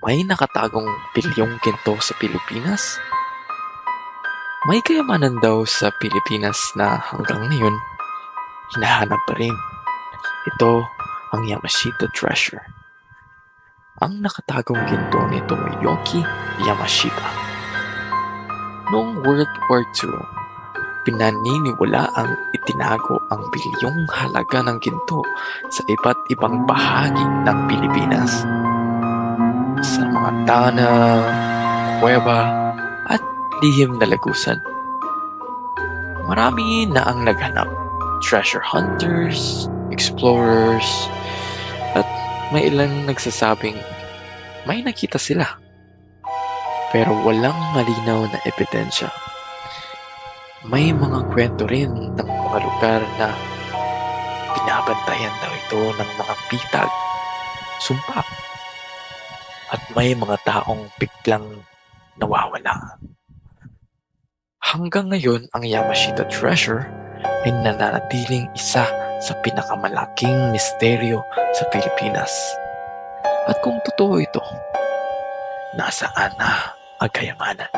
May nakatagong bilyong ginto sa Pilipinas? May kayamanan daw sa Pilipinas na hanggang ngayon hinahanap pa rin. Ito ang Yamashita Treasure. Ang nakatagong ginto nito ay Yoki Yamashita. Noong World War II, pinaniniwalaang itinago ang bilyong halaga ng ginto sa iba't ibang bahagi ng Pilipinas. Sa mga tana, kuweba, at lihim na lagusan. Marami na ang naghanap. Treasure hunters, explorers, at may ilang nagsasabing may nakita sila. Pero walang malinaw na ebidensya. May mga kwento rin ng mga lugar na binabantayan daw ito ng mga bitag, sumpa, at may mga taong biglang nawawala. Hanggang ngayon, ang Yamashita Treasure ay nananatiling isa sa pinakamalaking misteryo sa Pilipinas. At kung totoo ito, nasaan na ang kayamanan?